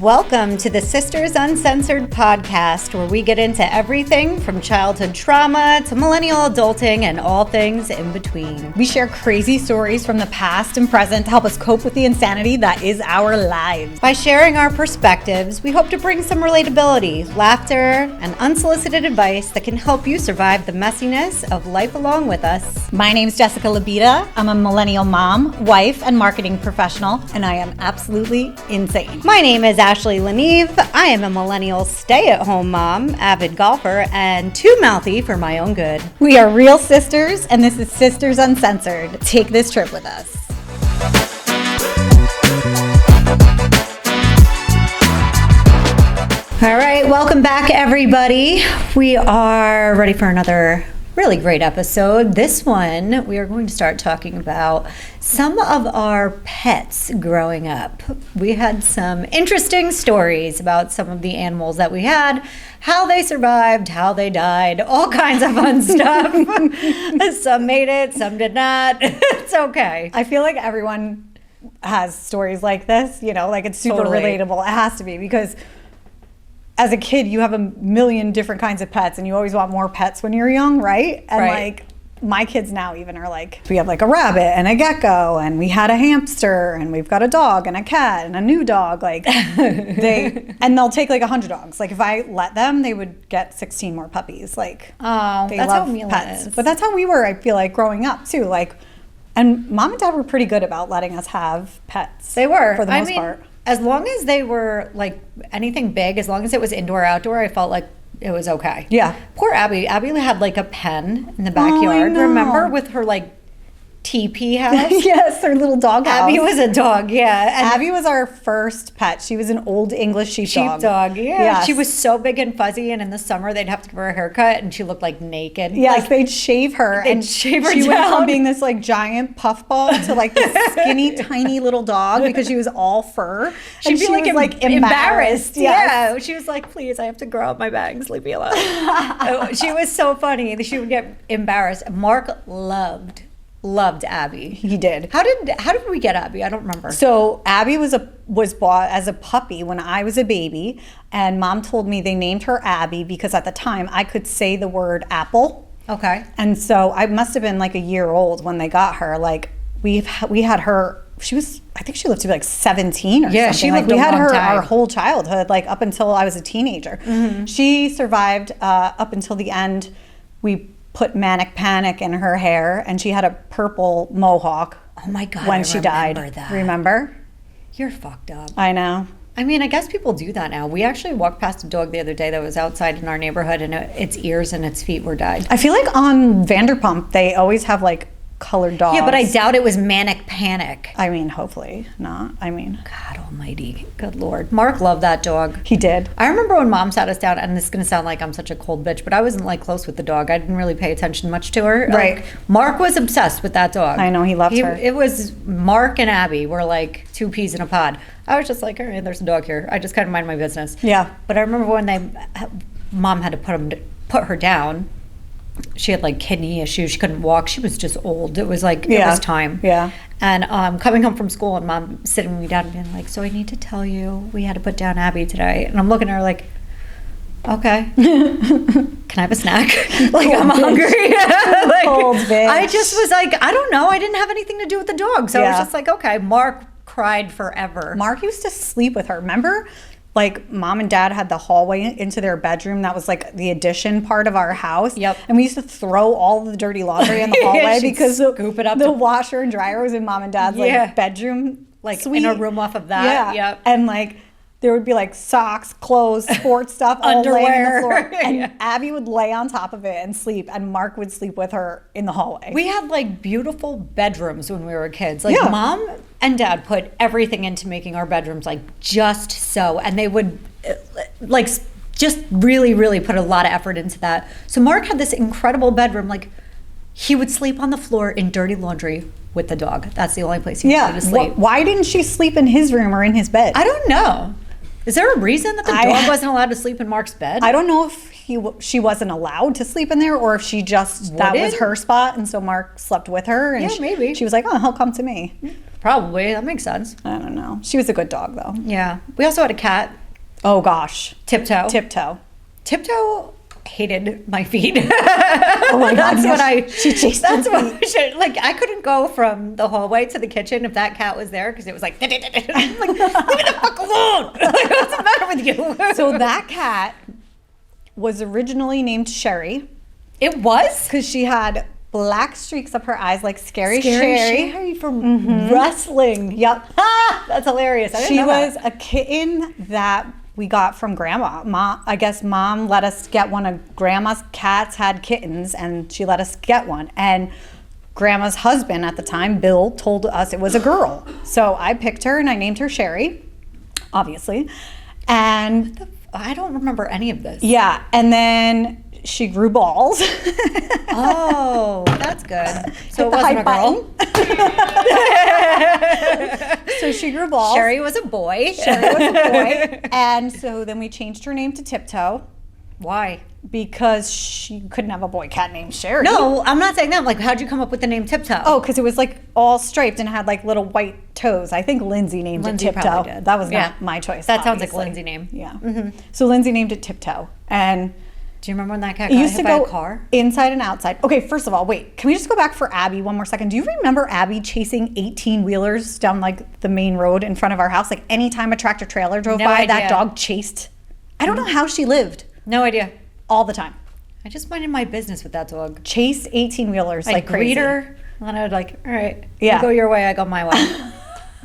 Welcome to the Sisters Uncensored podcast, where we get into everything from childhood trauma to millennial adulting and all things in between. We share crazy stories from the past and present to help us cope with the insanity that is our lives. By sharing our perspectives, we hope to bring some relatability, laughter, and unsolicited advice that can help you survive the messiness of life along with us. My name's Jessica Labita. I'm a millennial mom, wife, and marketing professional, and I am absolutely insane. My name is Ashley Leneve. I am a millennial stay-at-home mom, avid golfer, and too mouthy for my own good. We are real sisters, and this is Sisters Uncensored. Take this trip with us. All right, welcome back, everybody. We are ready for another really great episode. This one, we are going to start talking about some of our pets growing up. We had some interesting stories about some of the animals that we had, how they survived, how they died, all kinds of fun stuff. Some made it, some did not. It's okay. I feel like everyone has stories like this, you know, like it's super relatable. It has to be, because as a kid, you have a million different kinds of pets, and you always want more pets when you're young, right? And like my kids now even are like, we have like a rabbit and a gecko, and we had a hamster, and we've got a dog and a cat and a new dog. Like they'll take like 100 dogs. Like if I let them, they would get 16 more puppies. Like they that's love how Mila pets. is. But that's how we were, I feel like, growing up too. Like, and mom and dad were pretty good about letting us have pets. They were, for the most part. As long as they were like anything big, as long as it was indoor, outdoor, I felt like it was okay. Yeah. Poor Abby. Abby had like a pen in the backyard. Remember, with her like teepee house? Yes, her little dog house. Abby was a dog, yeah. And Abby was our first pet. She was an old English sheepdog. Sheepdog, yeah. Yes. She was so big and fuzzy, and in the summer they'd have to give her a haircut, and she looked like naked. Yes, like, they'd shave her. They'd shave her she down. went from being this like giant puffball to like this skinny, tiny little dog because she was all fur. She'd be like embarrassed. Yes. Yeah. She was like, please, I have to grow up my bangs. Leave me alone. She was so funny. She would get embarrassed. Mark loved Abby. He did. How did we get Abby? I don't remember. So Abby was bought as a puppy when I was a baby, and mom told me they named her Abby because at the time I could say the word apple. Okay. And so I must have been like a year old when they got her. Like we had her. I think she lived to be like 17 or something. Yeah, she lived we a had long her time. our whole childhood, like up until I was a teenager. Mm-hmm. She survived up until the end. We put manic panic in her hair, and she had a purple mohawk. Oh my God! When she died, that. Remember? You're fucked up. I know. I mean, I guess people do that now. We actually walked past a dog the other day that was outside in our neighborhood, and its ears and its feet were dyed. I feel like on Vanderpump they always have like colored dogs. Yeah, but I doubt it was manic panic. I mean, hopefully not. I mean, God almighty. Good Lord. Mark loved that dog. He did. I remember when mom sat us down, and this is going to sound like I'm such a cold bitch, but I wasn't like close with the dog. I didn't really pay attention much to her. Right. Like, Mark was obsessed with that dog. I know, he loved her. It was Mark and Abby were like two peas in a pod. I was just like, all right, there's a dog here. I just kind of mind my business. Yeah. But I remember when mom had to put her down. She had like kidney issues. She couldn't walk. She was just old. It was like, it was time. Yeah. And coming home from school, and mom sitting me down and being like, so I need to tell you, we had to put down Abby today. And I'm looking at her like, okay. Can I have a snack? Like, I'm hungry. Like, cold bitch. I just was like, I don't know. I didn't have anything to do with the dog. So I was just like, okay. Mark cried forever. Mark used to sleep with her. Remember? Like mom and dad had the hallway into their bedroom that was like the addition part of our house. Yep. And we used to throw all the dirty laundry in the hallway because scoop it up the washer and dryer was in mom and dad's like bedroom, like suite. in a room off of that. Yeah. Yep. And like there would be like socks, clothes, sports stuff, all laying on the floor. And Abby would lay on top of it and sleep, and Mark would sleep with her in the hallway. We had like beautiful bedrooms when we were kids. Like mom and dad put everything into making our bedrooms like just so, and they would like just really, really put a lot of effort into that. So Mark had this incredible bedroom. Like he would sleep on the floor in dirty laundry with the dog. That's the only place he wanted to sleep. Why didn't she sleep in his room or in his bed? I don't know. Is there a reason that the dog wasn't allowed to sleep in Mark's bed? I don't know if she wasn't allowed to sleep in there, or if she just, that was her spot, and so Mark slept with her. And maybe. She was like, oh, he'll come to me. Probably. That makes sense. I don't know. She was a good dog, though. Yeah. We also had a cat. Oh, gosh. Tiptoe. Tiptoe hated my feet. Oh my God. She chased That's what like I couldn't go from the hallway to the kitchen if that cat was there, because it was like, I'm like, leave me the fuck alone. Like, what's the matter with you? So that cat was originally named Sherry. It was? Because she had black streaks up her eyes like Scary Sherry from wrestling. Yep. That's hilarious. She was a kitten that we got from Grandma. I guess Mom let us get one of Grandma's cats, had kittens, and she let us get one. And Grandma's husband at the time, Bill, told us it was a girl. So I picked her and I named her Sherry, obviously. And I don't remember any of this. Yeah, and then she grew balls. Oh, that's good. So it wasn't a girl. So she grew balls. Sherry was a boy. And so then we changed her name to Tiptoe. Why? Because she couldn't have a boy cat named Sherry. No, I'm not saying that. Like, how'd you come up with the name Tiptoe? Oh, because it was like all striped and had like little white toes. I think Lindsay named it Tiptoe. Did. That was not my choice. That sounds like Lindsay name. Yeah. Mm-hmm. So Lindsay named it Tiptoe. And do you remember when that cat got hit by a car? Inside and outside. Okay, first of all, wait. Can we just go back for Abby one more second? Do you remember Abby chasing 18-wheelers down like the main road in front of our house? Like anytime a tractor trailer drove by, that dog chased. I don't know how she lived. No idea. All the time. I just minded my business with that dog. Chase 18-wheelers like crazy. I'd greet her, and then I'd like, all right, you go your way, I go my way.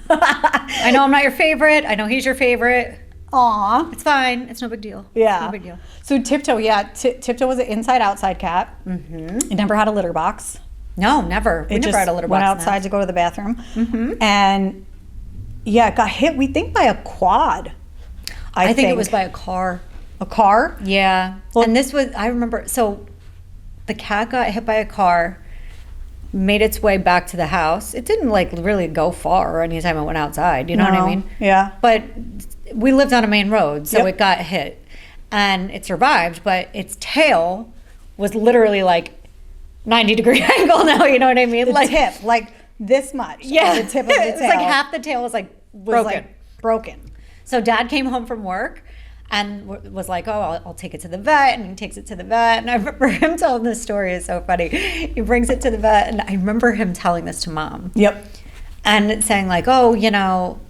I know I'm not your favorite. I know he's your favorite. Aw. It's fine. It's no big deal. Yeah. It's no big deal. So Tiptoe, Tiptoe was an inside-outside cat. Mm-hmm. It never had a litter box. No, never. We never had a litter box. Went outside to go to the bathroom. Mm-hmm. And it got hit, we think, by a quad. I think it was by a car. A car? Yeah. Well, and this was, I remember, so the cat got hit by a car, made its way back to the house. It didn't like really go far anytime it went outside. You know what I mean? Yeah. But we lived on a main road, so it got hit. And it survived, but its tail was literally like 90-degree angle now, you know what I mean? The tip, like this much. Yeah. The tip of the tail. It's like half the tail was like broken. So Dad came home from work and was like, oh, I'll take it to the vet. And he takes it to the vet. And I remember him telling this story. It's so funny. He brings it to the vet. And I remember him telling this to Mom. Yep. And saying like, oh, you know,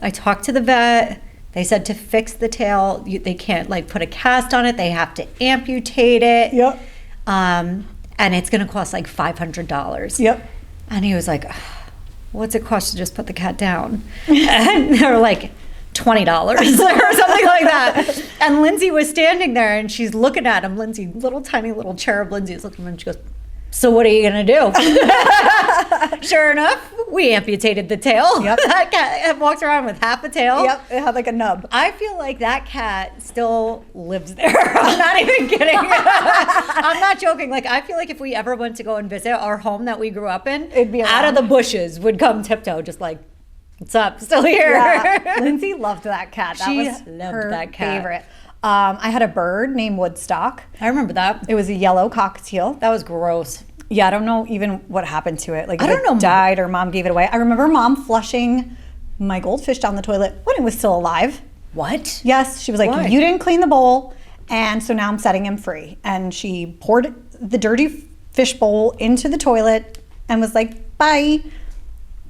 I talked to the vet. They said to fix the tail, they can't like put a cast on it. They have to amputate it. Yep. And it's going to cost like $500. Yep. And he was like, what's it cost to just put the cat down? And they were like, $20 or something like that. And Lindsay was standing there and she's looking at him. Lindsay, little tiny little cherub Lindsay is looking at him and she goes, so what are you going to do? Sure enough, we amputated the tail. Yep. That cat walks around with half a tail. Yep, it had like a nub. I feel like that cat still lives there. I'm not even kidding. I'm not joking. Like, I feel like if we ever went to go and visit our home that we grew up in, it'd be out of the bushes would come Tiptoe, just like, what's up? Still here. Yeah. Lindsay loved that cat. That was her that cat. favorite. I had a bird named Woodstock. I remember that. It was a yellow cockatiel. That was gross. Yeah, I don't know even what happened to it. Like, I don't know. It died or Mom gave it away. I remember Mom flushing my goldfish down the toilet when it was still alive. What? Yes. She was like, you didn't clean the bowl, and so now I'm setting him free. And she poured the dirty fish bowl into the toilet and was like, bye.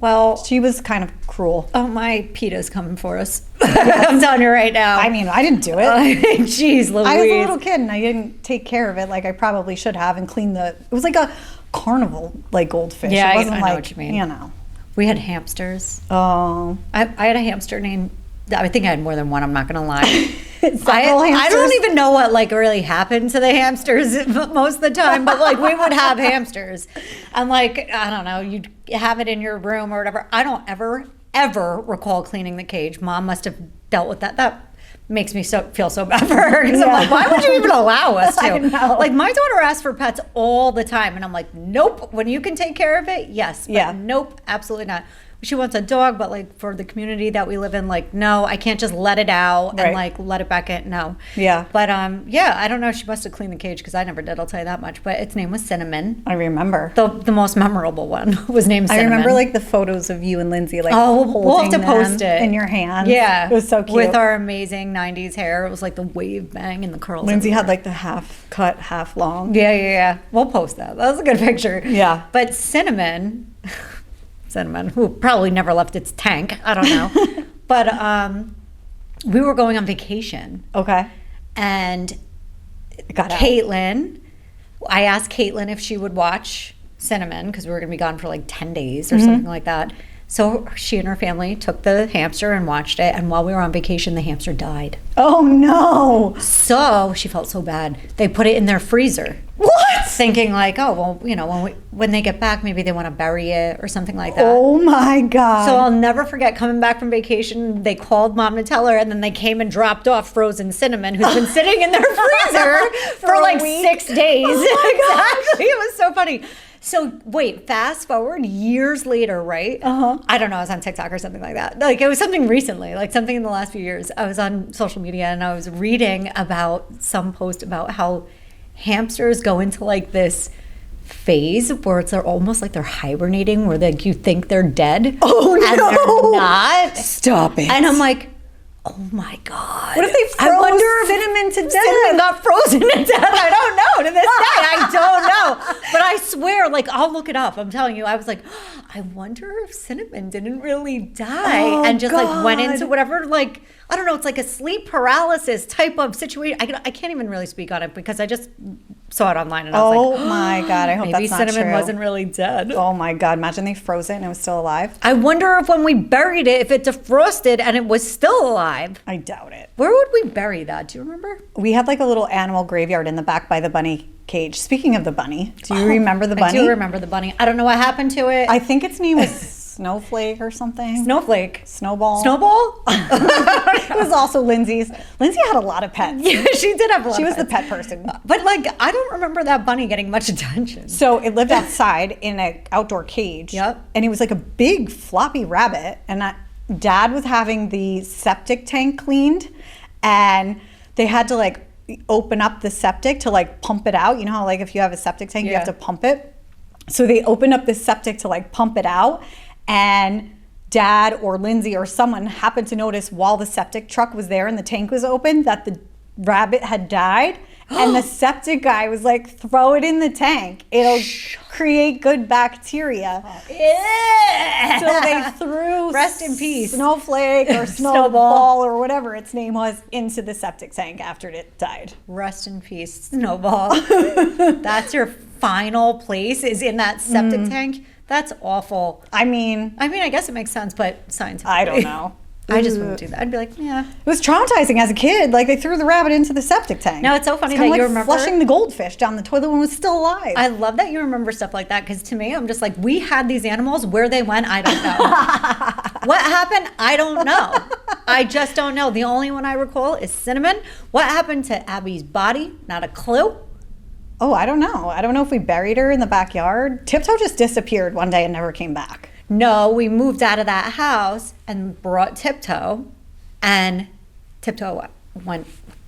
Well, she was kind of cruel. Oh, my PETA's coming for us. Yes. I'm telling you right now. I mean, I didn't do it. Jeez Louise. I was a little kid and I didn't take care of it like I probably should have and clean it was like a carnival like goldfish. Yeah, it wasn't I know what you mean. You know. We had hamsters. Oh. I had a hamster named, I think I had more than one, I'm not going to lie. I don't even know what like really happened to the hamsters most of the time, but like we would have hamsters. And like, I don't know, you'd have it in your room or whatever. I don't ever recall cleaning the cage. Mom must have dealt with that. That makes me feel so bad for her. Because I'm like, why would you even allow us to? I know. Like my daughter asks for pets all the time. And I'm like, nope. When you can take care of it, yes. But nope, absolutely not. she wants a dog, but like for the community that we live in, like, no, I can't just let it out and like let it back in. No. Yeah. But yeah, I don't know. She must have cleaned the cage because I never did. I'll tell you that much. But its name was Cinnamon. I remember. The most memorable one was named Cinnamon. I remember like the photos of you and Lindsay like we'll have to post it in your hands. Yeah. It was so cute. With our amazing 90s hair. It was like the wave bang and the curls. Lindsay had like the half cut, half long. Yeah. We'll post that. That was a good picture. Yeah. But Cinnamon, who probably never left its tank. I don't know. But we were going on vacation. Okay. And Got out. Caitlin, I asked Caitlin if she would watch Cinnamon because we were going to be gone for like 10 days or something like that. So she and her family took the hamster and watched it. And while we were on vacation, the hamster died. Oh, no. So she felt so bad. They put it in their freezer. What? Thinking like, oh, well, you know, when they get back, maybe they want to bury it or something like that. Oh, my God. So I'll never forget coming back from vacation. They called mom to tell her, and then they came and dropped off frozen Cinnamon, who's been sitting in their freezer for like 6 days. Oh my Exactly. It was so funny. So wait, fast forward years later, right? I don't know. I was on TikTok or something like that. Like it was something recently, like something in the last few years. I was on social media and I was reading about some post about how hamsters go into like this phase where they're almost like they're hibernating, where like you think they're dead. Oh, and no. they're not. Stop it. And I'm like, oh my God. What if they froze Cinnamon to death? Cinnamon got frozen to death. I don't know. To this day, I don't know. But I swear, like, I'll look it up. I'm telling you, I was like, I wonder if Cinnamon didn't really die and just like went into whatever, like, I don't know, it's like a sleep paralysis type of situation. I can't even really speak on it because I just saw it online and I was like, my God, I hope maybe that's not Cinnamon true. wasn't really dead. Oh my God, imagine they froze it and it was still alive. I wonder if when we buried it, if it defrosted and it was still alive. I doubt it. Where would we bury that? Do you remember? We had like a little animal graveyard in the back by the bunny cage. Speaking of the bunny, do you remember the bunny? I do remember the bunny. I don't know what happened to it. I think its name was Snowflake or something. Snowflake. Snowball. Snowball? It was also Lindsay's. Lindsay had a lot of pets. Yeah, she did have a lot She of was the pets. pet person. But like, I don't remember that bunny getting much attention. So it lived outside in an outdoor cage. Yep. And it was like a big floppy rabbit. And Dad was having the septic tank cleaned. And they had to like open up the septic to like pump it out. You know how like if you have a septic tank, you have to pump it. So they opened up the septic to like pump it out. And Dad or Lindsay or someone happened to notice while the septic truck was there and the tank was open that the rabbit had died. And the septic guy was like, throw it in the tank. It'll create good bacteria. So they threw Rest in peace. Snowflake or Snowball or whatever its name was into the septic tank after it died. Rest in peace, Snowball. That's your final place is in that septic tank? That's awful. I mean, I guess it makes sense, but scientifically. I don't know. I just wouldn't do that. I'd be like, yeah. It was traumatizing as a kid. Like they threw the rabbit into the septic tank. No, it's so funny kinda that you like remember flushing the goldfish down the toilet when it was still alive. I love that you remember stuff like that because to me, I'm just like, we had these animals. Where they went, I don't know. What happened? I don't know. I just don't know. The only one I recall is Cinnamon. What happened to Abby's body? Not a clue. Oh, I don't know. I don't know if we buried her in the backyard. Tiptoe just disappeared one day and never came back. No, we moved out of that house and brought Tiptoe, and Tiptoe went,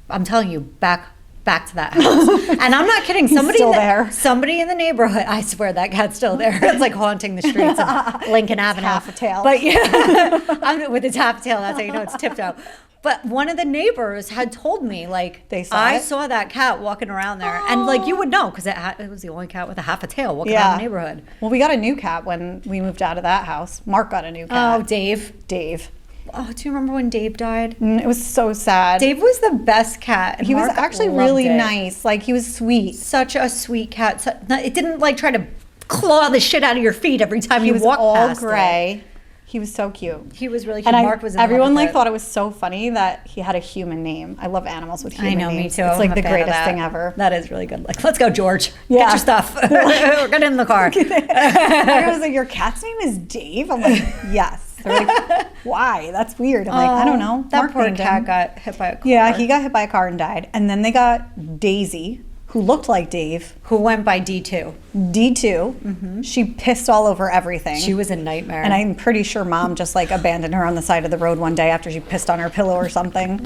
I'm telling you, back to that house. And I'm not kidding. Somebody still there. Somebody in the neighborhood, I swear that cat's still there. It's like haunting the streets of Lincoln Avenue. Half a tail. But yeah, with its half tail, that's how you know it's Tiptoe. But one of the neighbors had told me, like, I saw that cat walking around there. Oh. And, like, you would know because it was the only cat with a half a tail walking around the neighborhood. Well, we got a new cat when we moved out of that house. Mark got a new cat. Oh, Dave. Oh, do you remember when Dave died? It was so sad. Actually, Dave was the best cat. He was actually really nice. Like, he was sweet. Such a sweet cat. It didn't, like, try to claw the shit out of your feet every time you walked past it. He was all gray. He was so cute. He was really cute. And Mark was in everyone love with thought it was so funny that he had a human name. I love animals with human names. I know, me too. It's like the greatest thing ever. That is really good. Like, let's go, George. Yeah. Get your stuff. We're getting in the car. I was like, your cat's name is Dave? I'm like, yes. They're like, why? That's weird. I'm like, I don't know. That poor cat got hit by a car. Yeah, he got hit by a car and died. And then they got Daisy, who looked like Dave, Who went by D2. D2. She pissed all over everything. She was a nightmare. And I'm pretty sure mom just like abandoned her on the side of the road one day after she pissed on her pillow or something.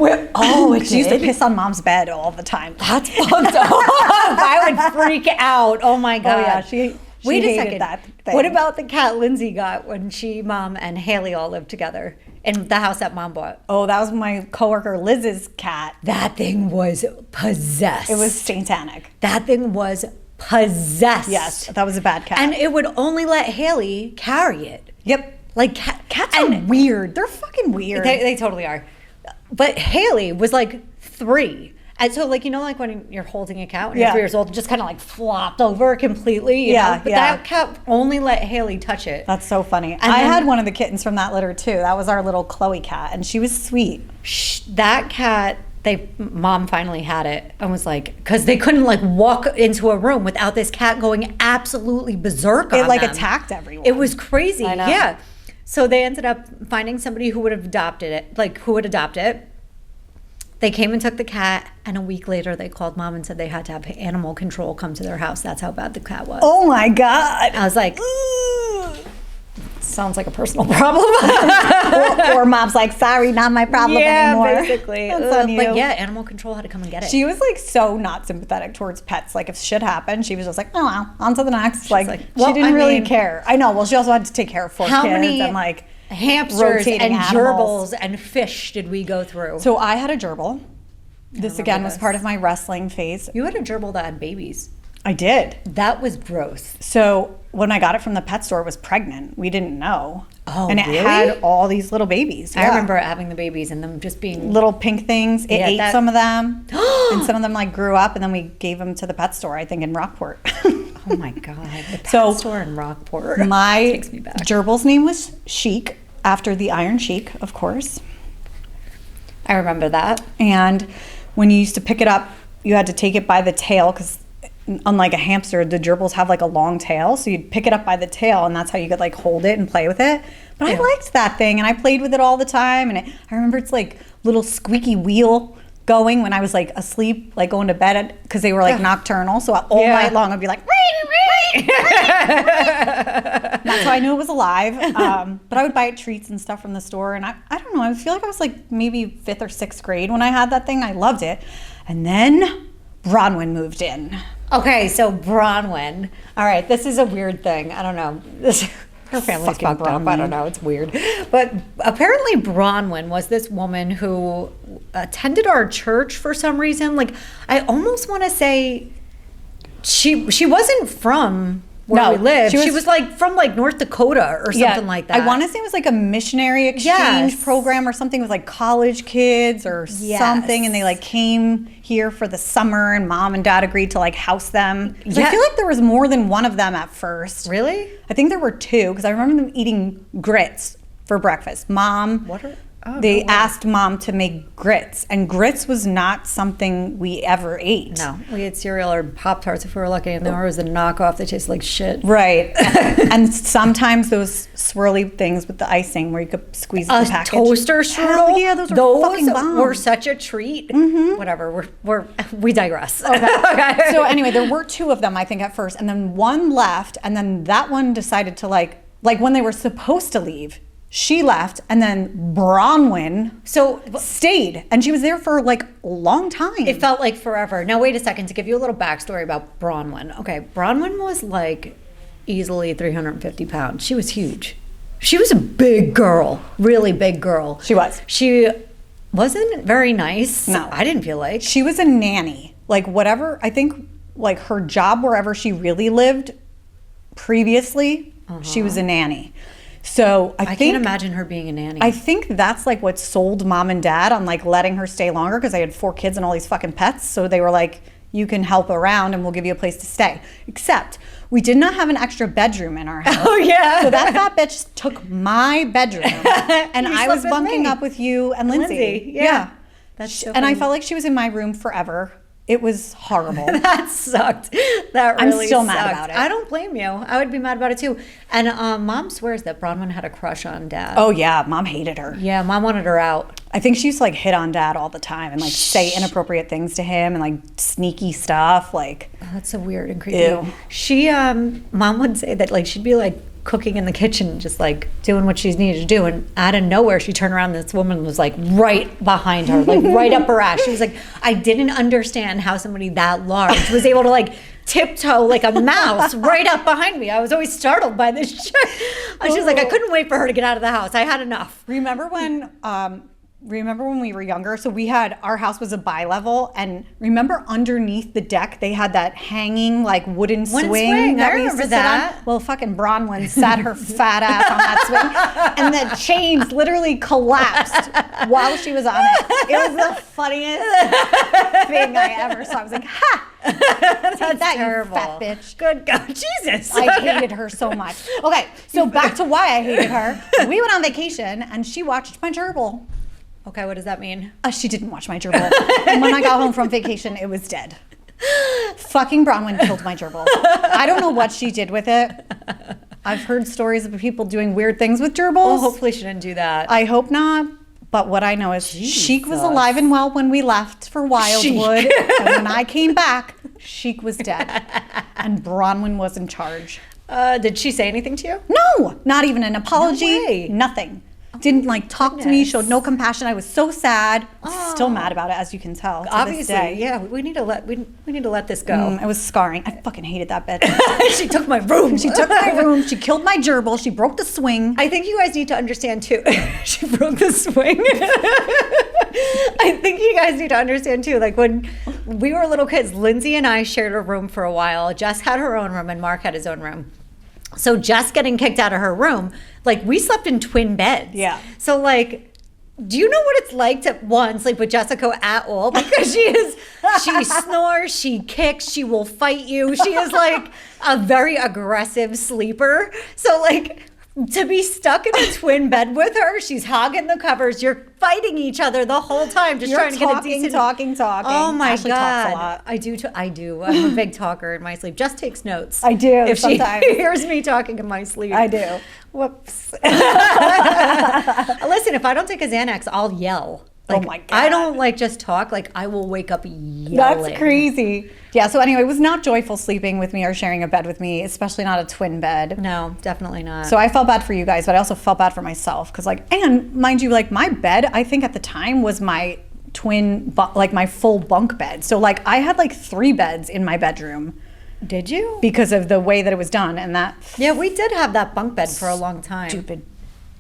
She used to piss on mom's bed all the time. That's fucked up. I would freak out. Oh my God. Oh yeah, she Wait a hated second. that thing. What about the cat Lindsay got when Mom, and Haley all lived together in the house that Mom bought? Oh, that was my coworker Liz's cat. That thing was possessed. It was satanic. That thing was possessed. Yes, that was a bad cat. And it would only let Haley carry it. Yep. Like cats are weird. They're fucking weird. They totally are. But Haley was like 3. And so, like, like when you're holding a cat when you're 3 years old, it just kind of like flopped over completely. You know? But that cat only let Haley touch it. That's so funny. I had one of the kittens from that litter too. That was our little Chloe cat, and she was sweet. That cat, Mom finally had it and was like, because they couldn't like walk into a room without this cat going absolutely berserk on them. It like attacked everyone. It was crazy. I know. Yeah. So they ended up finding somebody who would have adopted it, who would adopt it. They came and took the cat, and a week later they called Mom and said they had to have animal control come to their house. That's how bad the cat was. Oh my God. I was like, sounds like a personal problem. or Mom's like, sorry, not my problem anymore. Yeah, basically. That's on you. But yeah, animal control had to come and get it. She was like so not sympathetic towards pets. Like if shit happened, she was just like, oh well, on to the next. Like she didn't really care. I know. Well, she also had to take care of 4 kids and like hamsters and animals. gerbils and fish did we go through? So I had a gerbil. This again was part of my wrestling phase. You had a gerbil that had babies. I did. That was gross. So when I got it from the pet store, it was pregnant. We didn't know. Oh, and it really? had all these little babies. I remember having the babies and them just being little pink things. It ate some of them, and some of them like grew up, and then we gave them to the pet store. I think in Rockport. Oh my God! The pet store in Rockport. My takes me back. gerbil's name was Sheik, after the Iron Sheik, of course. I remember that. And when you used to pick it up, you had to take it by the tail because, unlike a hamster, the gerbils have like a long tail. So you'd pick it up by the tail, and that's how you could like hold it and play with it. But I liked that thing, and I played with it all the time. And I remember it's like little squeaky wheel going when I was like asleep, like going to bed because they were like nocturnal. So all night long I'd be like, that's how I knew it was alive. But I would buy it treats and stuff from the store, and I don't know, I feel like I was like maybe 5th or 6th grade when I had that thing. I loved it. And then Bronwyn moved in. Okay, so Bronwyn. All right, this is a weird thing. I don't know. Her family's fucked up. I don't know. It's weird. But apparently Bronwyn was this woman who attended our church for some reason. Like, I almost want to say she wasn't from where we lived. She was like from like North Dakota or something like that. I want to say it was like a missionary exchange program or something with like college kids or something. And they like came here for the summer, and Mom and Dad agreed to like house them. So I feel like there was more than one of them at first. Really? I think there were 2 because I remember them eating grits for breakfast. They asked Mom to make grits, and grits was not something we ever ate. No, we had cereal or Pop-Tarts if we were lucky, and there was a knockoff that tasted like shit. Right. And sometimes those swirly things with the icing where you could squeeze the package. Toaster strudel? Hell yeah, those were fucking bomb. Were such a treat. Whatever, we digress. Okay. So anyway, there were 2 of them, I think, at first, and then one left, and then that one decided to like when they were supposed to leave, she left, and then Bronwyn stayed, and she was there for like a long time. It felt like forever. Now wait a second, to give you a little backstory about Bronwyn. Okay, Bronwyn was like easily 350 pounds. She was huge. She was a big girl, really big girl. She was. She wasn't very nice. No. I didn't feel like. She was a nanny. Like whatever, I think like her job wherever she really lived previously, she was a nanny. So I can't imagine her being a nanny. I think that's like what sold Mom and Dad on like letting her stay longer, because they had 4 kids and all these fucking pets. So they were like, you can help around and we'll give you a place to stay. Except we did not have an extra bedroom in our house. Oh yeah. So that fat bitch took my bedroom, and I was bunking up with you and Lindsay. Yeah. That's so and I funny. felt like she was in my room forever. It was horrible. That sucked. That really I'm still sucked. mad about it. I don't blame you. I would be mad about it too. And Mom swears that Bronwyn had a crush on Dad. Oh yeah, Mom hated her. Yeah, Mom wanted her out. I think she used to like hit on dad all the time and like say inappropriate things to him and like sneaky stuff. Like, oh, that's so weird and creepy. Ew. She, mom would say that like she'd be like cooking in the kitchen, just like doing what she needed to do, and out of nowhere she turned around and this woman was like right behind her, like right up her ass. She was like, I didn't understand how somebody that large was able to like tiptoe like a mouse right up behind me. I was always startled by this shit. She was like, I couldn't wait for her to get out of the house. I had enough. Remember when we were younger? So our house was a bi-level, and remember underneath the deck they had that hanging like wooden swing that we used to sit on? Well, fucking Bronwyn sat her fat ass on that swing, and the chains literally collapsed while she was on it. It was the funniest thing I ever saw. I was like, ha! That's that, terrible. You fat bitch. Good God, Jesus. I hated her so much. Okay, so back to why I hated her. We went on vacation and she watched my gerbil. Okay, what does that mean? She didn't watch my gerbil. And when I got home from vacation, it was dead. Fucking Bronwyn killed my gerbil. I don't know what she did with it. I've heard stories of people doing weird things with gerbils. Well, hopefully she didn't do that. I hope not. But what I know is Chic was alive and well when we left for Wildwood. And when I came back, Chic was dead. And Bronwyn was in charge. Did she say anything to you? No, not even an apology. No, nothing. Didn't like talk to me, showed no compassion. I was so sad. Still mad about it, as you can tell. Obviously, yeah. We need to let this go. It was scarring. I fucking hated that bitch. She took my room. She took my room. She killed my gerbil. She broke the swing. I think you guys need to understand too. She broke the swing. I think you guys need to understand too. Like when we were little kids, Lindsay and I shared a room for a while. Jess had her own room and Mark had his own room. So Jess getting kicked out of her room, like we slept in twin beds. Yeah. So like, do you know what it's like to one sleep with Jessica at all? Because she snores, she kicks, she will fight you. She is like a very aggressive sleeper. So like to be stuck in a twin bed with her, she's hogging the covers. You're fighting each other the whole time, just trying to get a decent talking. Oh my Ashley God. talks a lot. I do. I'm a big talker in my sleep. Just takes notes. I do If sometimes. she hears me talking in my sleep. I do. Whoops. Listen, if I don't take a Xanax, I'll yell. Like, oh my God. I don't like just talk. Like I will wake up yelling. That's crazy. Yeah, so anyway, it was not joyful sleeping with me or sharing a bed with me, especially not a twin bed. No, definitely not. So I felt bad for you guys, but I also felt bad for myself. Because like, and mind you, like my bed, I think at the time was my like my full bunk bed. So like I had like 3 beds in my bedroom. Did you? Because of the way that it was done. And that Yeah, we did have that bunk bed for a long time. stupid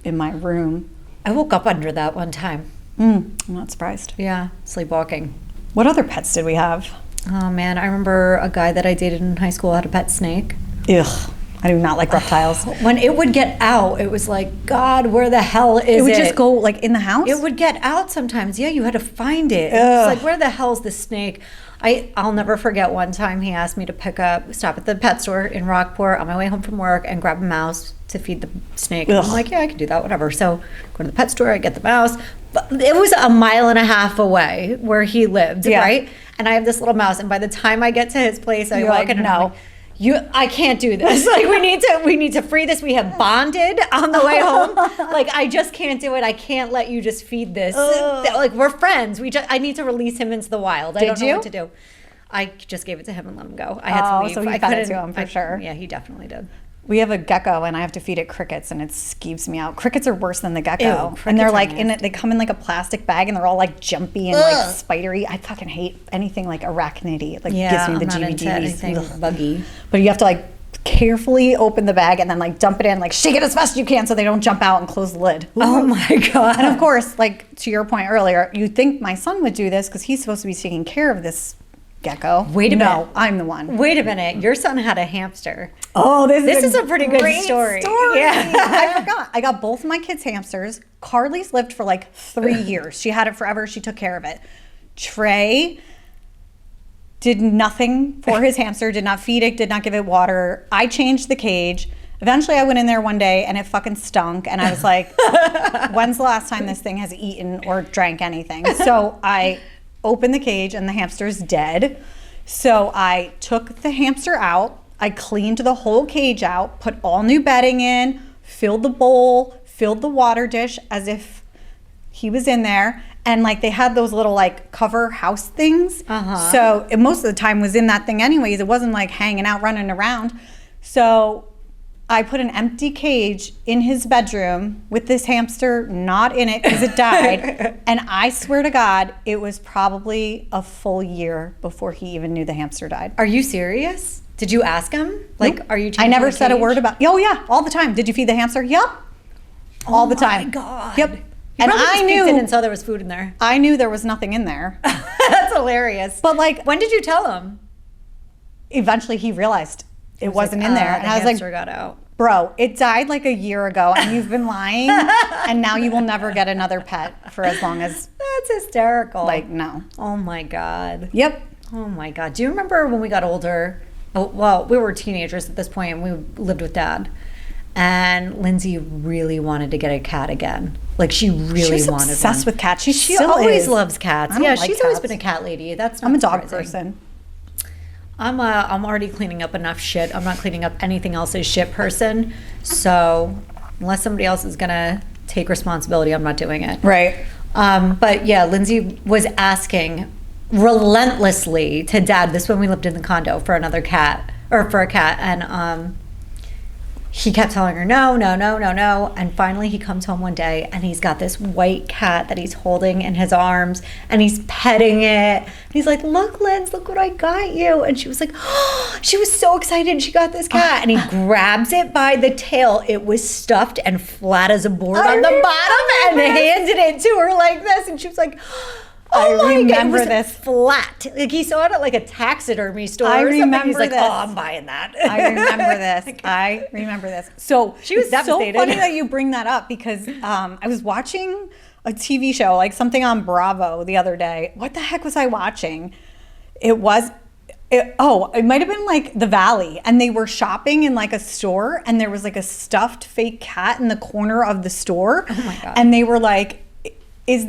in my room. I woke up under that one time. I'm not surprised. Yeah, sleepwalking. What other pets did we have? Oh man, I remember a guy that I dated in high school had a pet snake. Ugh, I do not like reptiles. When it would get out, it was like, God, where the hell is it? It would just go like in the house? It would get out sometimes. Yeah, you had to find it. Ugh. It's like, where the hell's the snake? I'll never forget one time he asked me to stop at the pet store in Rockport on my way home from work and grab a mouse to feed the snake. Ugh. I'm like, yeah, I can do that, whatever. So go to the pet store, I get the mouse. But it was a mile and a half away where he lived, right? And I have this little mouse, and by the time I get to his place, I walk in and I'm like, I can't do this. Like we need to free this. We have bonded on the way home. Like I just can't do it. I can't let you just feed this. Like we're friends. I need to release him into the wild. I don't know what to do. I just gave it to him and let him go. I had to leave. So he fed it to him for sure. Yeah, he definitely did. We have a gecko and I have to feed it crickets and it skeeves me out. Crickets are worse than the gecko. Ew, and they're crickets like are nasty. they come in like a plastic bag and they're all like jumpy and like spidery. I fucking hate anything like arachnidy. It like gives me the I'm not into anything GBGBs. buggy. But you have to like carefully open the bag and then like dump it in, like shake it as fast as you can so they don't jump out and close the lid. Oh my God. And of course, like to your point earlier, you think my son would do this because he's supposed to be taking care of this gecko. Wait a minute. No, I'm the one. Wait a minute. Your son had a hamster. Oh, this is a pretty good great story. Yeah. I forgot. I got both my kids' hamsters. Carly's lived for like 3 years. She had it forever. She took care of it. Trey did nothing for his hamster, did not feed it, did not give it water. I changed the cage. Eventually I went in there one day and it fucking stunk. And I was like, when's the last time this thing has eaten or drank anything? So I opened the cage and the hamster's dead. So I took the hamster out. I cleaned the whole cage out, put all new bedding in, filled the bowl, filled the water dish as if He was in there, and like they had those little like cover house things. So it most of the time was in that thing anyways. It wasn't like hanging out, running around. So I put an empty cage in his bedroom with this hamster not in it because it died. And I swear to God, it was probably a full year before he even knew the hamster died. Are you serious? Did you ask him? Like, Nope. are you changing I never the said a cage? word about, oh yeah, all the time. Did you feed the hamster? Yep. All the time. Oh my God. Yep. He And probably I just peeked in knew, and saw there was food in there. I knew there was nothing in there. That's hilarious. But like, When did you tell him? eventually he realized it wasn't in there. And I was like, got out. bro, it died like a year ago and you've been lying and now you will never get another pet for as long as, That's hysterical. like, no. Oh my God. Yep. Oh my God. Do you remember when we got older? Oh, well, we were teenagers at this point and we lived with Dad. And Lindsay really wanted to get a cat again. Like she really She's wanted obsessed one. with cats. She She still always is. loves cats. I don't Yeah, like she's always cats. been a cat lady. That's not I'm a dog surprising. person. I'm already cleaning up enough shit. I'm not cleaning up anything else's shit person. So unless somebody else is gonna take responsibility, I'm not doing it. Right. But yeah, Lindsay was asking relentlessly to Dad. This when we lived in the condo for another cat or for a cat, and he kept telling her no, no, no, no, no. And finally he comes home one day and he's got this white cat that he's holding in his arms and he's petting it. He's like, look, Linz, look what I got you. And she was like, oh, she was so excited she got this cat. And he grabs it by the tail. It was stuffed and flat as a board on the bottom and handed it to her like this. And she was like, oh I my God, remember it was this. flat. Like he saw it at like a taxidermy store I or something. remember He's like, this. oh, I'm buying that. I remember this. I remember this. So She was it's so devastated. funny that you bring that up because I was watching a TV show, like something on Bravo the other day. What the heck was I watching? It might have been like The Valley, and they were shopping in like a store, and there was like a stuffed fake cat in the corner of the store. Oh my God. And they were like, is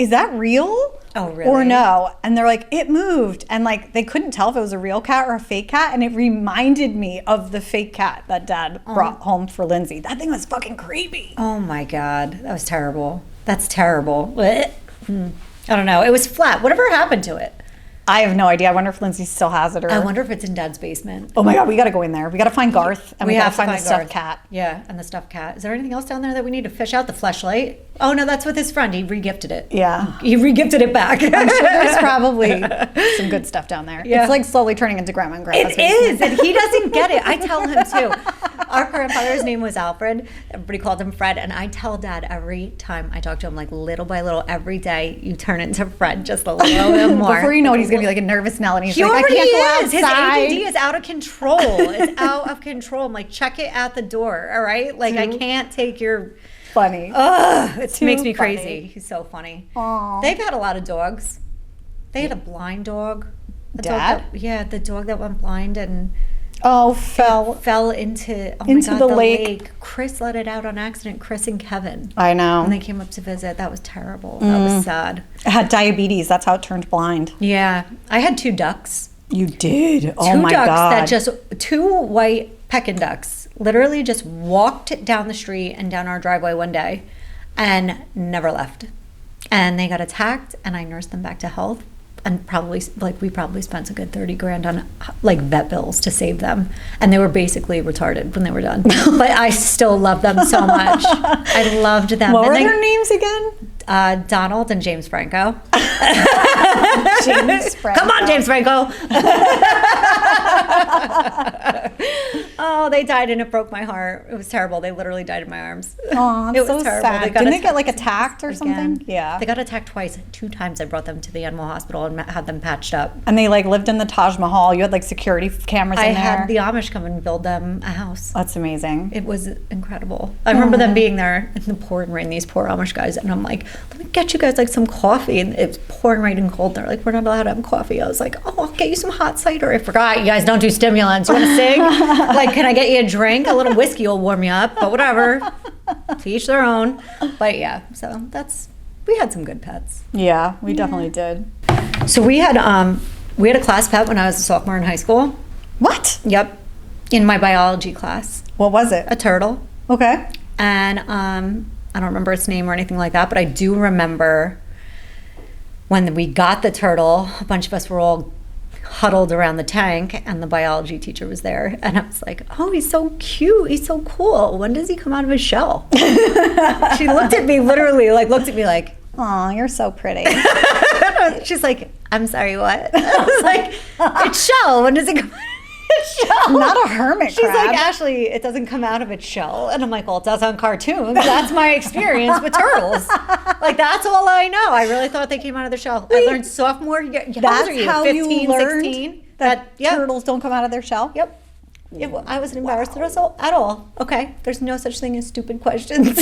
that real? Oh, really? Or no? And they're like, it moved. And like, they couldn't tell if it was a real cat or a fake cat. And it reminded me of the fake cat that Dad brought home for Lindsay. That thing was fucking creepy. Oh my God. That was terrible. That's terrible. I don't know. It was flat. Whatever happened to it? I have no idea. I wonder if Lindsay still has it or. I wonder if it's in Dad's basement. Oh my God, we got to go in there. We got to find Garth and we got to find the stuffed Garth. cat. Yeah, and the stuffed cat. Is there anything else down there that we need to fish out? The fleshlight? Oh no, that's with his friend. He regifted it. Yeah. He regifted it back. I'm sure there's probably some good stuff down there. Yeah. It's like slowly turning into Grandma and Grandpa's It basement. is, and he doesn't get it. I tell him too. Our grandfather's name was Alfred. Everybody called him Fred, and I tell Dad every time I talk to him, like little by little, every day, you turn into Fred just a little bit more. Before you know it, he's gonna be like a nervous Nell, and he's He like, I already can't go is. outside. His ADD is out of control. It's out of control. I'm like, check it at the door, all right? Like, I can't take your... Funny. Ugh, it Too makes me funny. crazy. He's so funny. Aw. They've had a lot of dogs. They had a blind dog. Dad? The dog that went blind and Oh, fell into into my God, the lake. Chris let it out on accident. Chris and Kevin. I know. When they came up to visit, that was terrible. That was sad. I had diabetes. That's how it turned blind. Yeah, I had two ducks. You did. Oh Two my ducks God. that just two white Pekin ducks literally just walked down the street and down our driveway one day and never left. And they got attacked, and I nursed them back to health. And we probably spent a good 30 grand on like vet bills to save them. And they were basically retarded when they were done. But I still love them so much. I loved them. What were And their names again? Donald and James Franco. James Franco. Come on, James Franco. Oh, they died and it broke my heart. It was terrible. They literally died in my arms. Aw, It that's was so terrible. sad. got Didn't they get like attacked attacked or again. something? Yeah. They got attacked twice. 2 times I brought them to the animal hospital and had them patched up. And they like lived in the Taj Mahal. You had like security cameras I in there. had the Amish come and build them a house. That's amazing. It was incredible. I remember them being there in the pouring rain, these poor Amish guys, and I'm like, let me get you guys like some coffee. And it's pouring rain and cold. They're like, we're not allowed to have coffee. I was like, oh, I'll get you some hot cider. I forgot you guys don't do stimulants. You want to sing? Like, can I get you a drink? A little whiskey will warm you up, but whatever. To each their own. But yeah, so we had some good pets. Yeah, we definitely did. So we had a class pet when I was a sophomore in high school. What? Yep. In my biology class. What was it? A turtle. Okay. And I don't remember its name or anything like that, but I do remember when we got the turtle, a bunch of us were all huddled around the tank and the biology teacher was there, and I was like, oh, he's so cute, he's so cool, when does he come out of his shell? She looked at me literally like, oh, you're so pretty. she's like, I'm sorry, what? I was like, its shell, when does it come out of its shell? Not a hermit She's crab. like, Ashley, it doesn't come out of its shell. And I'm like, well, it does on cartoons. That's my experience with turtles. Like, that's all I know. I really thought they came out of their shell. I learned sophomore year. That's how you learned 16? that turtles don't come out of their shell? Yep. I wasn't embarrassed at all. Okay. There's no such thing as stupid questions.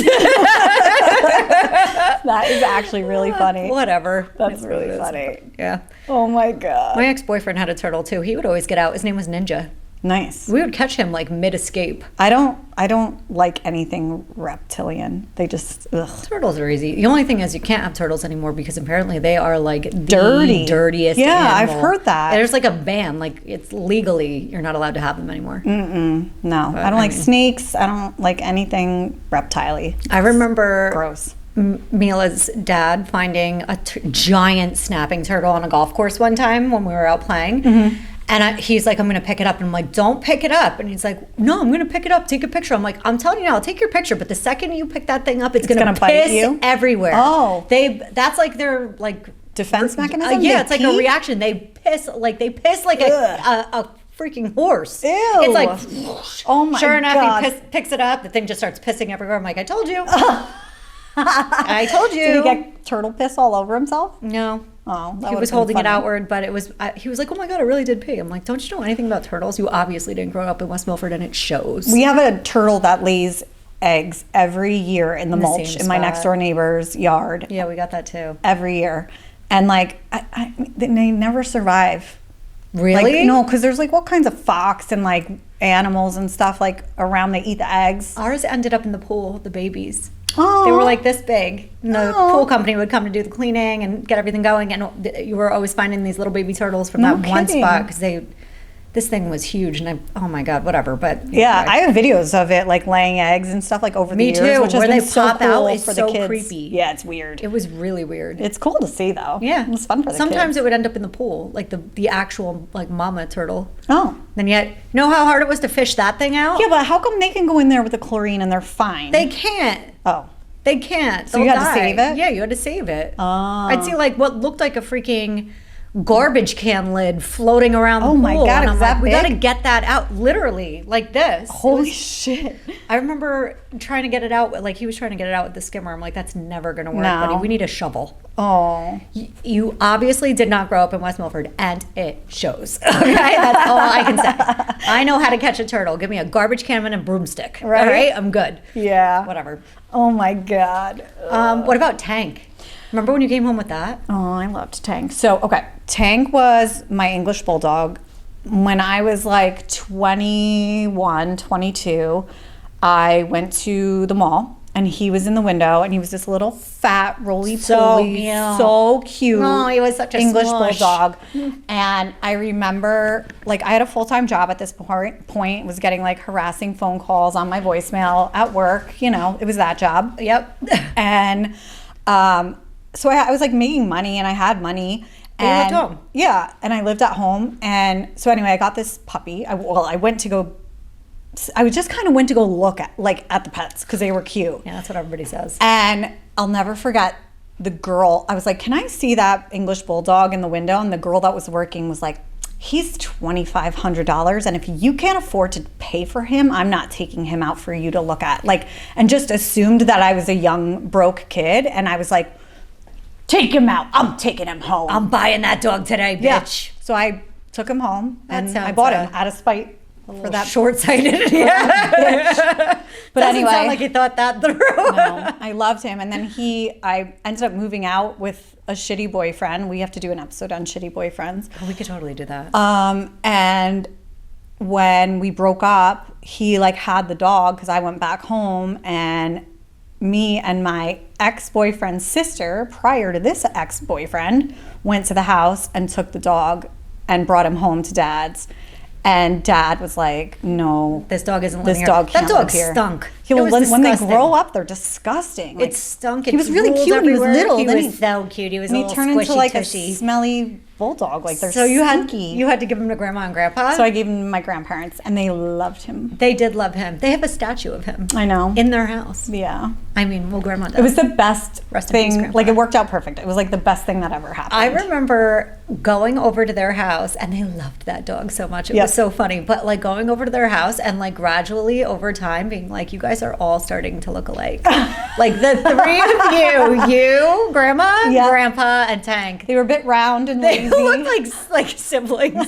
That is actually really funny. Whatever. That's really funny. Yeah. Oh my God. My ex-boyfriend had a turtle too. He would always get out. His name was Ninja. Nice. We would catch him like mid-escape. I don't like anything reptilian. They just, ugh. Turtles are easy. The only thing is you can't have turtles anymore because apparently they are like the dirtiest Yeah, animal. I've heard that. There's like a ban. Like it's legally, you're not allowed to have them anymore. No, But, I don't like snakes. I don't like anything reptile-y. I remember Gross. Mila's dad finding a giant snapping turtle on a golf course one time when we were out playing. Mm-hmm. And he's like, I'm going to pick it up. And I'm like, don't pick it up. And he's like, no, I'm going to pick it up. Take a picture. I'm like, I'm telling you now, I'll take your picture. But the second you pick that thing up, it's going to bite piss you everywhere. Oh. That's like their like Defense mechanism? Yeah, They it's like pee? a reaction. They piss like a freaking horse. Ew. It's like, Oh my sure enough, God. he picks it up. The thing just starts pissing everywhere. I'm like, I told you. I told you. Did he get turtle piss all over himself? No. Oh, that He was would've been holding it funny. outward, but it was. He was like, "Oh my God, I really did pee." I'm like, "Don't you know anything about turtles? You obviously didn't grow up in West Milford, and it shows." We have a turtle that lays eggs every year in the the mulch same in my spot. next door neighbor's yard. Yeah, we got that too. Every year, and like they never survive. Really? Like, no, because there's like all kinds of fox and like animals and stuff like around. They eat the eggs. Ours ended up in the pool. The babies. Oh, They were like this big. And the Oh. pool company would come to do the cleaning and get everything going, and you were always finding these little baby turtles from No that one kidding. spot because this thing was huge, and oh my God, whatever. But Yeah, I have videos of it like laying eggs and stuff like over Me the years, too, which has where been they so pop cool out is for so the kids. creepy. Yeah, it's weird. it was really weird. It's cool to see though. Yeah, it's fun for the Sometimes kids. it would end up in the pool, like the actual like mama turtle. Oh, Then yet, know how hard it was to fish that thing out? yeah, but how come they can go in there with the chlorine and they're fine? They can't. Oh, They can't. So you They'll had to die. save it? Yeah, you had to save it. Oh. I'd see like what looked like a freaking garbage can lid floating around the Oh pool. my God, and it I'm was like, that we big? gotta get that out, literally, like this. It holy was- shit! I remember trying to get it out, like he was trying to get it out with the skimmer. I'm like, that's never gonna work, No. buddy. We need a shovel. Oh, You obviously did not grow up in West Milford, and it shows. Okay, that's all I can say. I know how to catch a turtle. Give me a garbage can and a broomstick. Right. All right, I'm good. yeah. Whatever. Oh my God. What about Tank? Remember when you came home with that? Oh, I loved Tank. So, okay, Tank was my English bulldog. When I was like 21, 22, I went to the mall and he was in the window and he was this little fat roly-poly, yeah. so cute. Oh, he was such a English smush. bulldog. And I remember, like, I had a full-time job at this point, was getting like harassing phone calls on my voicemail at work. You know, it was that job. Yep. And so I was like making money and I had money. And you lived home. Yeah, and I lived at home. And so anyway, I got this puppy. I just kind of went to go look at the pets because they were cute. Yeah, that's what everybody says. And I'll never forget the girl. I was like, can I see that English bulldog in the window? And the girl that was working was like, he's $2,500. And if you can't afford to pay for him, I'm not taking him out for you to look at. Like, and just assumed that I was a young, broke kid. And I was like, take him out. I'm taking him home. I'm buying that dog today, bitch. Yeah. So I took him home That and I sounds, bought him out of spite For for that that. short-sighted. Yeah. But Doesn't anyway, sound like you thought that through. no, I loved him. And then I ended up moving out with a shitty boyfriend. We have to do an episode on shitty boyfriends. Oh, we could totally do that. And when we broke up, he like had the dog because I went back home, and me and my ex-boyfriend's sister, prior to this ex-boyfriend, went to the house and took the dog and brought him home to Dad's. And Dad was like, no, This dog isn't this living dog here. can't That dog live here. stunk. when they disgusting. grow up, they're disgusting. Like, It stunk. He was really cute when he was little. He Then was so cute. He was a he little turned into squishy like tushy. a smelly bulldog. Like they're So you stinky. had to give him to grandma and grandpa. So I gave him to my grandparents, and they loved him. They did love him. They have a statue of him. I know. In their house. Yeah. I mean, well, grandma does. It was the best Rest in peace, thing. Grandpa. Like it worked out perfect. It was like the best thing that ever happened. I remember going over to their house, and they loved that dog so much. It Yep. was so funny. But like going over to their house and like gradually over time being like, you guys are all starting to look alike. Like the three of you, grandma, Yep. grandpa, and Tank. They were a bit round and They lazy. look like siblings.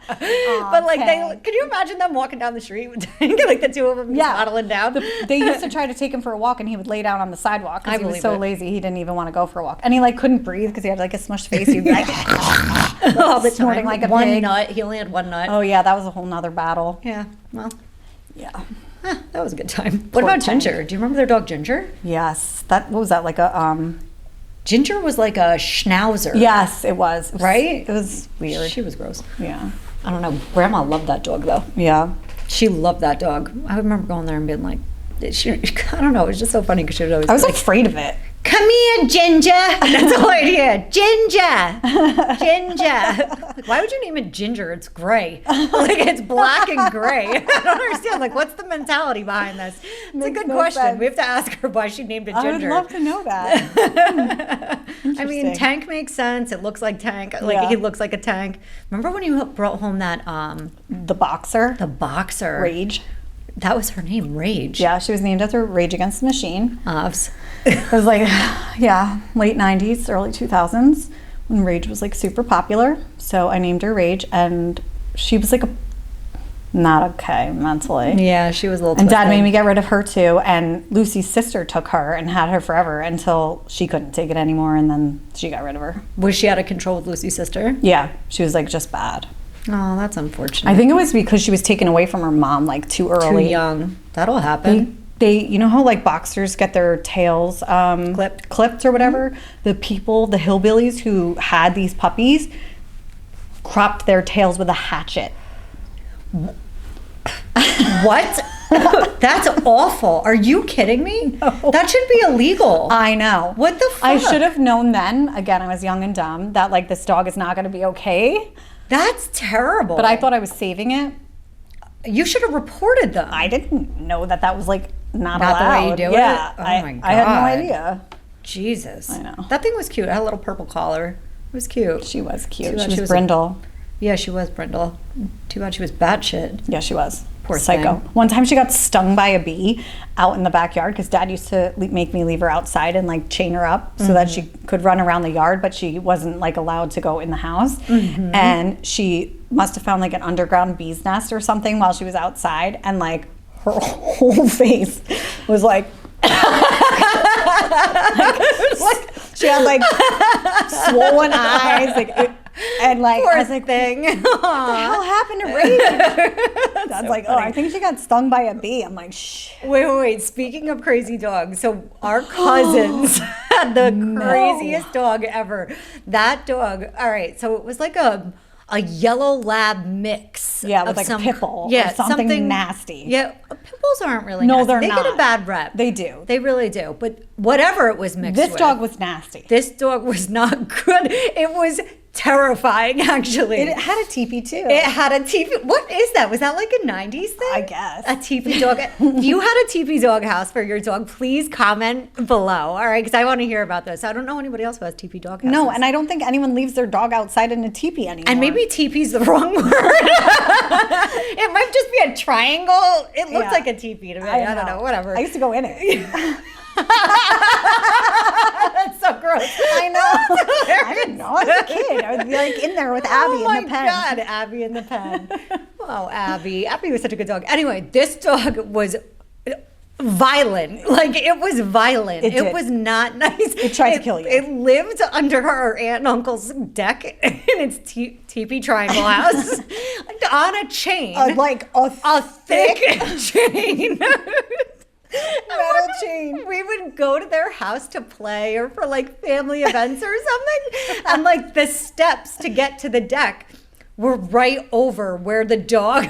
But like Tank. could you imagine them walking down the street with Tank, like the two of them just waddling down? They used to try to take him for a walk, and he would lay down on the sidewalk I because he was believe so it. lazy he didn't even want to go for a walk, and he like couldn't breathe because he had like a smushed face. He'd be like All the snorting time. like a one pig. nut. He only had one nut. Oh yeah, that was a whole nother battle. Yeah. Well, Yeah. that was a good time. What Poor about Tank. Ginger? Do you remember their dog Ginger? Yes. What was that like a Ginger was like a schnauzer. Yes, it was. Right? It was weird. She was gross. Yeah. I don't know. Grandma loved that dog though. Yeah. She loved that dog. I remember going there and being like, I don't know. It was just so funny because she would always I was be like, afraid of it. come here, Ginger. That's all I hear. Ginger. Ginger. Like, why would you name it Ginger? It's gray. Like, it's black and gray. I don't understand. Like, what's the mentality behind this? It's a Makes good no question. sense. We have to ask her why she named it I would Ginger. love to know that. I mean, Tank makes sense. It looks like Tank. Like, Yeah. he looks like a tank. Remember when you brought home that, The boxer. the boxer? Rage. That was her name, Rage. Yeah, she was named after Rage Against the Machine. Ovs. It was like, yeah, late 90s, early 2000s when Rage was like super popular. So I named her Rage, and she was like not okay mentally. Yeah, she was a little And Dad twisted. made me get rid of her too. And Lucy's sister took her and had her forever until she couldn't take it anymore, and then she got rid of her. Was she out of control with Lucy's sister? Yeah, she was like just bad. Oh, that's unfortunate. I think it was because she was taken away from her mom like too Too early. young. That'll happen. They you know how like boxers get their tails clipped or whatever? The hillbillies who had these puppies cropped their tails with a hatchet. What? That's awful. Are you kidding me? No. That should be illegal. I know. What the fuck? I should have known then, again, I was young and dumb, that like this dog is not going to be okay. That's terrible. But I thought I was saving it. you should have reported them. I didn't know that that was like not Not the allowed. way you do yeah, it? Oh I, my God. I had no idea. Jesus. I know. That thing was cute. It had a little purple collar. It was cute. She was cute. Too bad She she was was a- brindle. Yeah, she was Brindle. Too bad she was batshit. Yeah, she was. Poor Psycho. thing. One time she got stung by a bee out in the backyard because Dad used to make me leave her outside and like chain her up so that she could run around the yard, but she wasn't like allowed to go in the house. And she must have found like an underground bee's nest or something while she was outside, and like her whole face was like she had like swollen eyes, like and like Poor I was like, thing. what the hell happened to Rage? Dad's like, oh, I think she got stung by a bee. I'm like, shh. Wait. Speaking of crazy dogs, so our cousins had the craziest dog ever. That dog, all right, so it was like a yellow lab mix. Yeah, with of like a pit bull or Yeah, something nasty. Yeah, pit bulls aren't really No, nasty. they're They not. get a bad rep. They do. They really do. But whatever it was mixed This with. dog was nasty. This dog was not good. It was terrifying, actually. It had a teepee too. It had a teepee. What is that? Was that like a 90s thing? I guess. A teepee dog. If you had a teepee dog house for your dog, please comment below. All right, because I want to hear about this. I don't know anybody else who has teepee dog houses. No, and I don't think anyone leaves their dog outside in a teepee anymore. And maybe teepee's the wrong word. It might just be a triangle. It looks Yeah. like a teepee to me. I don't know. Whatever. I used to go in it. That's so gross. I know. I didn't know. I was a kid. I would be like in there with Abby Oh in the pen. my God, Abby in the pen. Oh, Abby. Abby was such a good dog. Anyway, this dog was violent. Like, it was violent. It did. was not nice. It tried to kill you. It lived under her aunt and uncle's deck in its teepee triangle house on a chain. Like a thick chain. metal chain. We would go to their house to play or for like family events or something. And like the steps to get to the deck were right over where the dog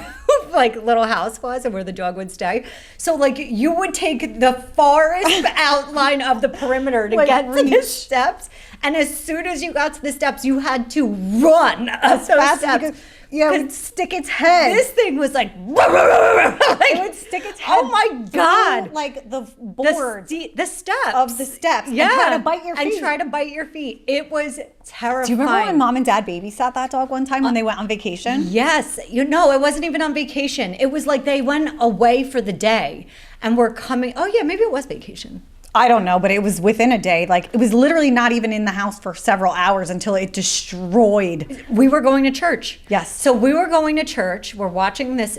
like little house was and where the dog would stay. So like you would take the farthest outline of the perimeter to Like, get to the steps. And as soon as you got to the steps, you had to run up those steps. Yeah, it would stick its head. This thing was like, It would stick its head. Oh my God. Through, like the boards the steps. of the steps. Yeah. And try to bite your feet. And try to bite your feet. It was terrifying. Do you remember when Mom and Dad babysat that dog one time when they went on vacation? Yes. It wasn't even on vacation. It was like they went away for the day and were coming. Oh yeah, maybe it was vacation. I don't know, but it was within a day. Like it was literally not even in the house for several hours until it destroyed. We were going to church. Yes. So we were going to church. We're watching this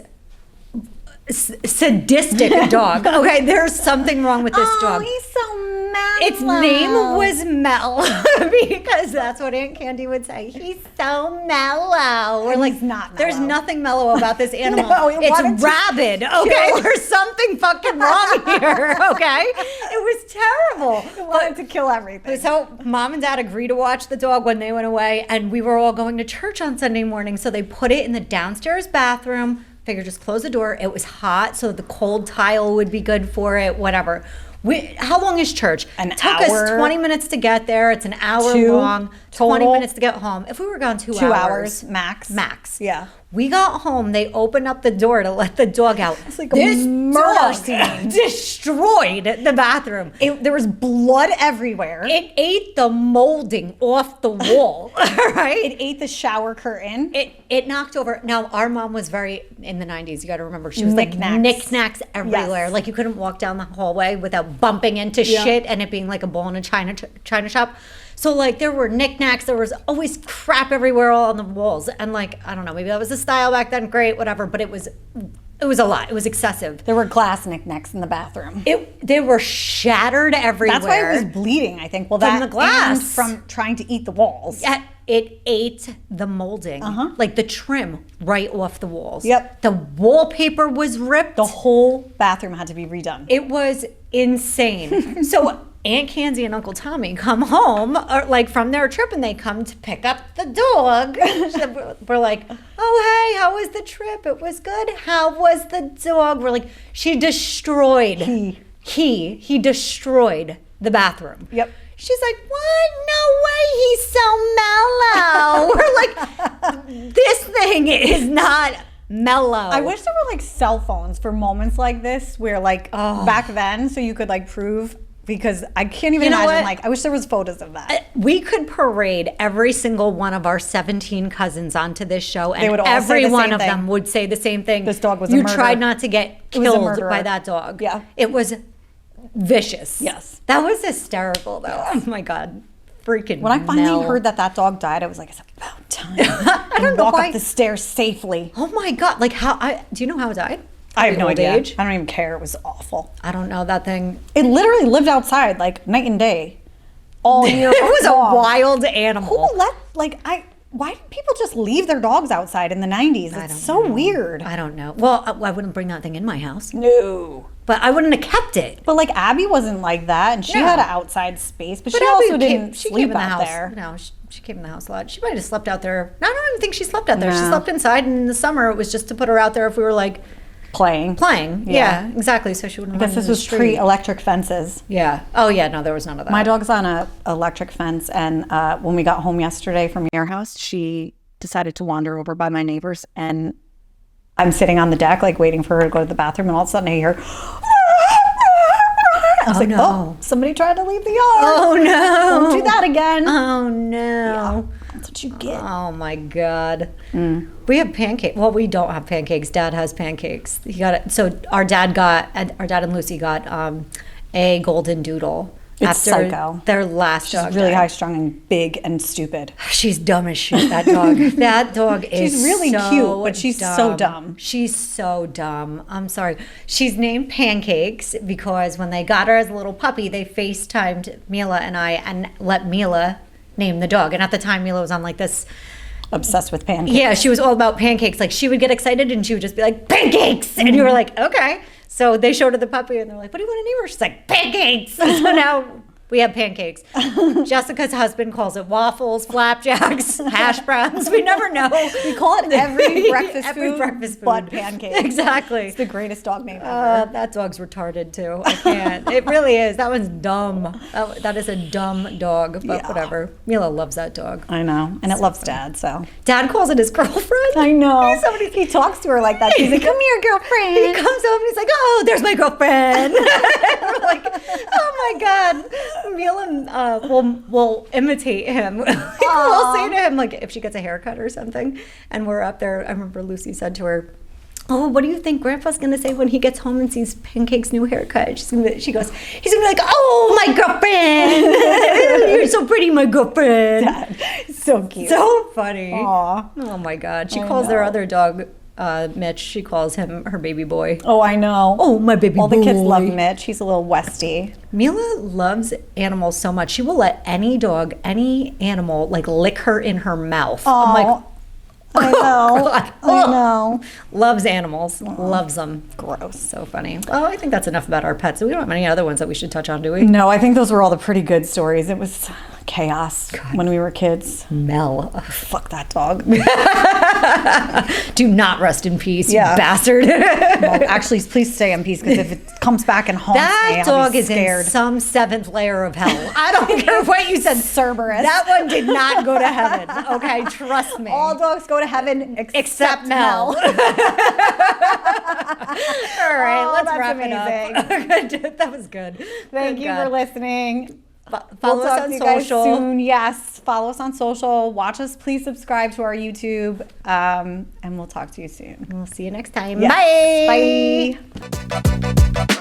sadistic dog. Okay, there's something wrong with this dog. Oh, he's so mellow. Its name was Mel because that's what Aunt Candy would say. He's so mellow. We're like, not mellow. There's nothing mellow about this animal. No, it wanted it's to rabid. Okay, there's something fucking wrong here. Okay, it was terrible. It wanted to kill everything. So Mom and Dad agreed to watch the dog when they went away, and we were all going to church on Sunday morning. So they put it in the downstairs bathroom. Figured just close the door. It was hot, so the cold tile would be good for it. Whatever. How long is church? An Took hour. us 20 minutes to get there. It's an hour long. Total. 20 minutes to get home. If we were gone 2 hours. Max. Max. Yeah. We got home. They opened up the door to let the dog out. It's like a murder scene. Destroyed the bathroom. There was blood everywhere. It ate the molding off the wall. Right? It ate the shower curtain. It knocked over. Now, our mom was very, in the 90s, you got to remember, she was Knickknacks. like knickknacks everywhere. Yes. Like you couldn't walk down the hallway without bumping into shit and it being like a bowl in a china shop. So like there were knickknacks, there was always crap everywhere all on the walls. And like, I don't know, maybe that was the style back then, great, whatever, but it was a lot. It was excessive. There were glass knickknacks in the bathroom. They were shattered everywhere. That's why it was bleeding, I think. Well, From the glass. and from trying to eat the walls. Yeah, it ate the molding, like the trim right off the walls. Yep. The wallpaper was ripped. The whole bathroom had to be redone. It was insane. So Aunt Kenzie and Uncle Tommy come home like from their trip and they come to pick up the dog. We're like, oh, hey, how was the trip? It was good. How was the dog? We're like, she destroyed. He destroyed the bathroom. Yep. She's like, what? No way, he's so mellow. We're like, this thing is not mellow. I wish there were like cell phones for moments like this where like back then so you could like prove, because I can't even imagine, like, I wish there was photos of that. We could parade every single one of our 17 cousins onto this show, and They would all every say the one same of thing. them would say the same thing. This dog was a You murderer. tried not to get It was a killed murderer. by that dog. Yeah. It was vicious. Yes. That was hysterical, though. Oh, my God. Freaking When I finally Mel. heard that dog died, I was like, it's about time. I don't know walk why. up the stairs safely. Oh, my God. Like, do you know how it died? I have no Old idea. age? I don't even care. It was awful. I don't know that thing. It literally lived outside like night and day all year. It was a long. wild animal. Why did people just leave their dogs outside in the 90s? It's so weird. I don't know. Well, I wouldn't bring that thing in my house. No. But I wouldn't have kept it. But like Abby wasn't like that, and she No. had an outside space, but she Abby also didn't she sleep came in the out house. there. No, she came in the house a lot. She might have slept out there. No, I don't even think she slept out there. She No. slept inside, and in the summer it was just to put her out there if we were like Playing. Yeah, exactly. So she wouldn't. I guess this was pre-electric fences. Yeah. Oh yeah. No, there was none of that. My dog's on a electric fence, and when we got home yesterday from your house, she decided to wander over by my neighbor's, and I'm sitting on the deck, like waiting for her to go to the bathroom, and all of a sudden I hear. I was like, no. oh, somebody tried to leave the yard. Oh no! Don't do that again. Oh no! That's what you get. Oh my God. We have pancakes. Well, we don't have pancakes. Dad has pancakes. He got it. So our dad and Lucy got a golden doodle. It's after psycho. Their last She's dog really died. high strung and big and stupid. She's dumb as shit, that dog. That dog is She's really so cute, but she's so dumb. She's so dumb. I'm sorry. She's named Pancakes because when they got her as a little puppy, they FaceTimed Mila and I and let Mila name the dog. And at the time, Mila was on like this. Obsessed with pancakes. Yeah, she was all about pancakes. Like she would get excited and she would just be like, pancakes! And you were like, okay. So they showed her the puppy and they're like, what do you want to name her? She's like, pancakes! So now We have pancakes. Jessica's husband calls it waffles, flapjacks, hash browns. We never know. We call it every breakfast Every food, breakfast food. but pancakes. Exactly. It's the greatest dog name ever. That dog's retarded too. I can't. It really is. That one's dumb. That is a dumb dog, but whatever. Mila loves that dog. I know. And it loves Dad, so. Dad calls it his girlfriend. I know. Somebody, he talks to her like that. He's like, come here, girlfriend. He comes home and he's like, oh, there's my girlfriend. We're like, oh my God. Mila will imitate him. We'll say to him, like, if she gets a haircut or something, and we're up there, I remember Lucy said to her, oh, what do you think Grandpa's going to say when he gets home and sees Pancake's new haircut? She goes, he's going to be like, oh, my girlfriend. You're so pretty, my girlfriend. Dad, so cute. So funny. Aw. Oh, my God. She calls their other dog, Mitch, she calls him her baby boy. Oh, I know. Oh, my baby boy. All the kids love Mitch. He's a little Westie. Mila loves animals so much. She will let any dog, any animal, like lick her in her mouth. Oh, I'm like, I know. God. I know. Loves animals. Loves them. Gross. So funny. Well, I think that's enough about our pets. We don't have any other ones that we should touch on, do we? No, I think those were all the pretty good stories. It was chaos when we were kids. Mel. Fuck that dog. Do not rest in peace, Yeah. you bastard. Well, actually, please stay in peace, because if it comes back and haunts me, That I'll dog be is scared. in some seventh layer of hell. I don't care what you said. Cerberus. That one did not go to heaven. Okay, trust me. All dogs go to heaven Except Mel. All right, let's that's wrap amazing. it up. That was good. Thank Good you God. for listening. Follow We'll us talk on to you guys social. soon. Yes, follow us on social. Watch us. Please subscribe to our YouTube, and we'll talk to you soon. We'll see you next time. Yes. Bye. Bye.